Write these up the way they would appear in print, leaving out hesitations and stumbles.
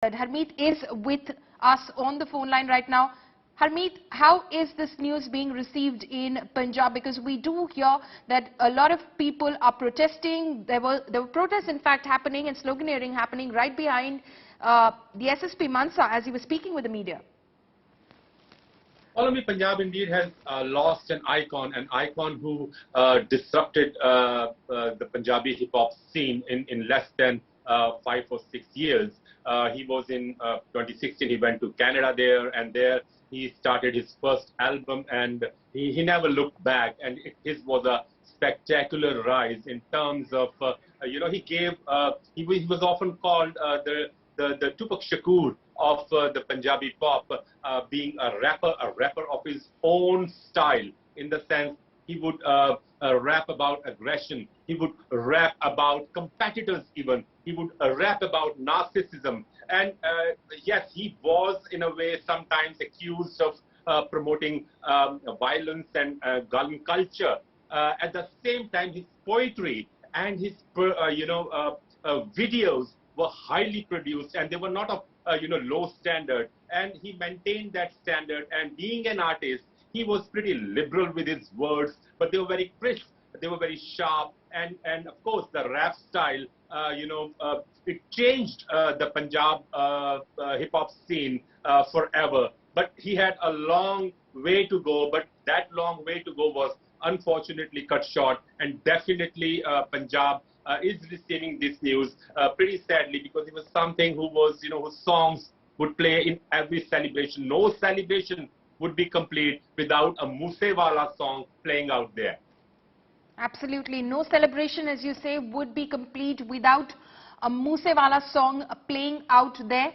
Harmeet is with us on the phone line right now. Harmeet, how is this news being received in Punjab? Because we do hear that a lot of people are protesting. There were protests, in fact, happening and sloganeering happening right behind the SSP Mansa as he was speaking with the media. Follow Me Punjab indeed has lost an icon who disrupted the Punjabi hip-hop scene in less than 5 or 6 years. He was in 2016, he went to Canada and there he started his first album, and he never looked back, and his was a spectacular rise in terms of, he was often called the Tupac Shakur of the Punjabi pop, being a rapper of his own style, in the sense he would rap about aggression, he would rap about competitors even, he would rap about narcissism. And yes, he was in a way sometimes accused of promoting violence and gun culture. At the same time, his poetry and his videos were highly produced, and they were not of low standard, and he maintained that standard. And being an artist, he was pretty liberal with his words, but they were very crisp, they were very sharp, and of course the rap style, it changed the Punjab hip-hop scene forever. But he had a long way to go, but that long way to go was unfortunately cut short, and definitely Punjab is receiving this news pretty sadly, because it was something whose songs would play in every celebration. No celebration would be complete without a Moosewala song playing out there. Absolutely. No celebration, as you say, would be complete without a Moosewala song playing out there.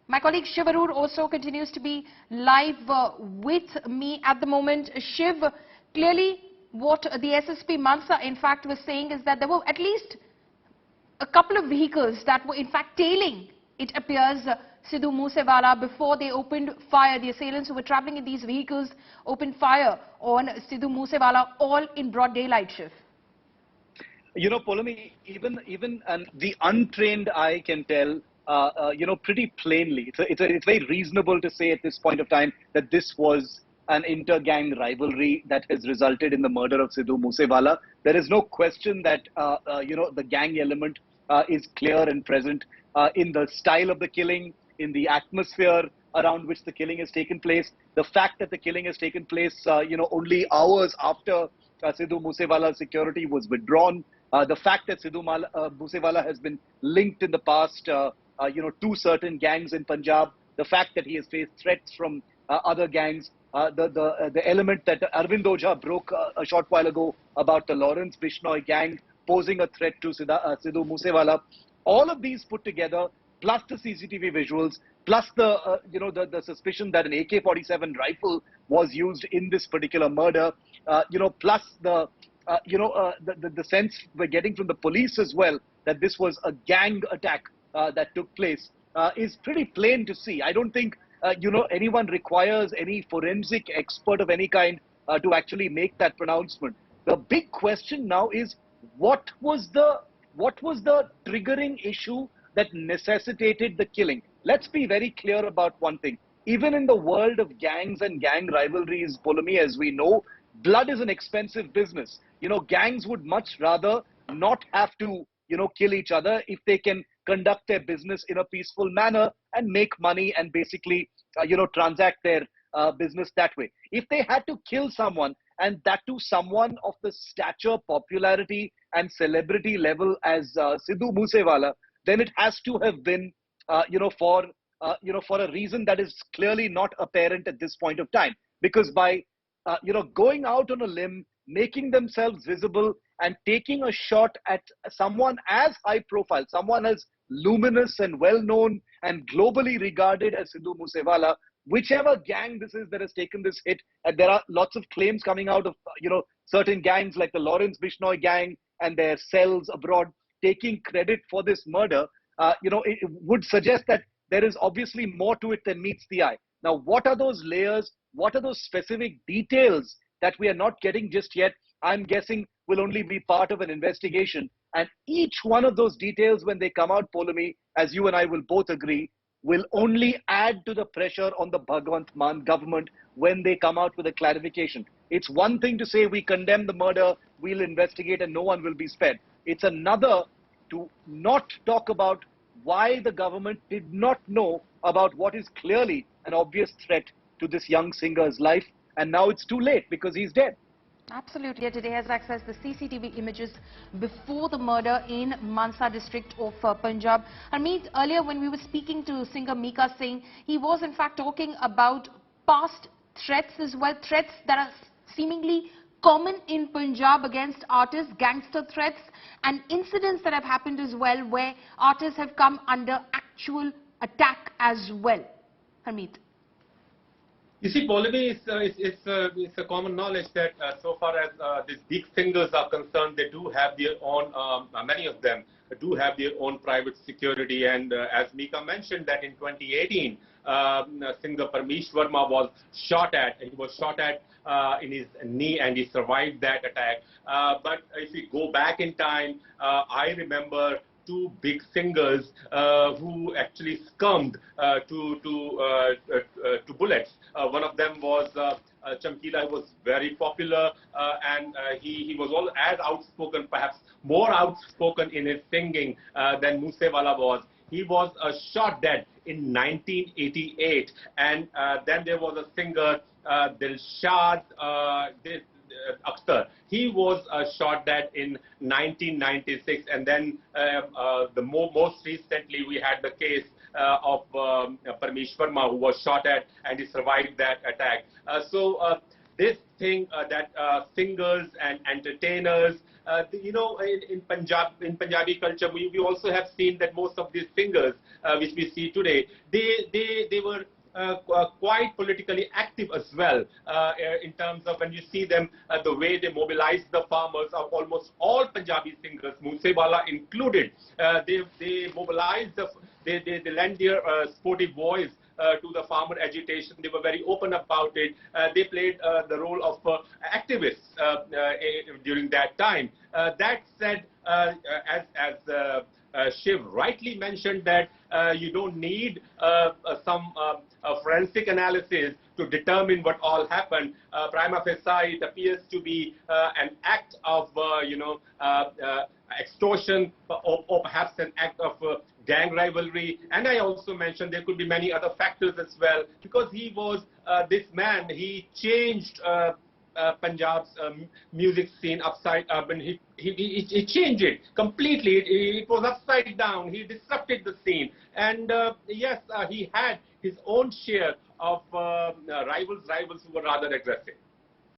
My colleague Shiv Arur also continues to be live with me at the moment. Shiv, clearly what the SSP Mansa in fact was saying is that there were at least a couple of vehicles that were in fact tailing, it appears, Sidhu Moosewala before they opened fire. The assailants who were travelling in these vehicles opened fire on Sidhu Moosewala, all in broad daylight, Shiv. Poulomi, even the untrained eye can tell, pretty plainly. It's very reasonable to say at this point of time that this was an inter-gang rivalry that has resulted in the murder of Sidhu Moosewala. There is no question that, the gang element is clear and present in the style of the killing, in the atmosphere around which the killing has taken place. The fact that the killing has taken place, only hours after Sidhu Moosewala's security was withdrawn. The fact that Sidhu Moosewala has been linked in the past, to certain gangs in Punjab. The fact that he has faced threats from other gangs. The element that Arvind Ojha broke a short while ago about the Lawrence Bishnoi gang posing a threat to Sidhu Moosewala. All of these put together, plus the CCTV visuals, plus the suspicion that an AK-47 rifle was used in this particular murder, plus the sense we're getting from the police as well that this was a gang attack that took place, is pretty plain to see. I don't think anyone requires any forensic expert of any kind to actually make that pronouncement. The big question now is what was the triggering issue that necessitated the killing? Let's be very clear about one thing. Even in the world of gangs and gang rivalries, Poulomi, as we know, blood is an expensive business. Gangs would much rather not have to, kill each other if they can conduct their business in a peaceful manner and make money and basically, transact their business that way. If they had to kill someone, and that to someone of the stature, popularity and celebrity level as Sidhu Moosewala, then it has to have been, for a reason that is clearly not apparent at this point of time. Because by, going out on a limb, making themselves visible and taking a shot at someone as high profile, someone as luminous and well-known and globally regarded as Sidhu Moosewala, whichever gang this is that has taken this hit, and there are lots of claims coming out of, certain gangs like the Lawrence Bishnoi gang and their cells abroad taking credit for this murder, it would suggest that there is obviously more to it than meets the eye. Now, what are those layers? What are those specific details that we are not getting just yet? I'm guessing will only be part of an investigation. And each one of those details, when they come out, Poulomi, as you and I will both agree, will only add to the pressure on the Bhagwant Mann government when they come out with a clarification. It's one thing to say we condemn the murder, we'll investigate and no one will be spared. It's another to not talk about why the government did not know about what is clearly an obvious threat to this young singer's life, and now it's too late because he's dead. Absolutely. Today has accessed the CCTV images before the murder in Mansa district of Punjab. Harmeet, earlier when we were speaking to singer Mika Singh, he was in fact talking about past threats as well, threats that are seemingly common in Punjab against artists, gangster threats and incidents that have happened as well where artists have come under actual attack as well. Harmeet. You see, Pallavi, it's a common knowledge that so far as these big singers are concerned, they do have their own, many of them do have their own private security. And as Mika mentioned that in 2018, singer Parmesh Verma was shot at. He was shot at in his knee and he survived that attack. But if we go back in time, I remember two big singers who actually succumbed to bullets. One of them was Chamkila, who was very popular and he was all as outspoken, perhaps more outspoken in his singing than Moosewala was. He was shot dead in 1988, and then there was a singer Dilshad Akhtar. He was shot dead in 1996, and then most recently we had the case of Parmesh Verma, who was shot at and he survived that attack. So this thing that singers and entertainers, you know, in Punjabi culture, we also have seen that most of these singers, which we see today, they were quite politically active as well, in terms of when you see them, the way they mobilize the farmers. Of almost all Punjabi singers, Moosewala included, they mobilize they lend their sportive voice to the farmer agitation. They were very open about it. They played the role of activists during that time. That said, as Shiv rightly mentioned, that you don't need some forensic analysis to determine what all happened. Prima facie, it appears to be an act of, extortion, or perhaps an act of gang rivalry. And I also mentioned there could be many other factors as well, because he was this man, he changed Punjab's music scene upside up, and he changed it completely. It was upside down. He disrupted the scene, and yes, he had his own share of rivals who were rather aggressive.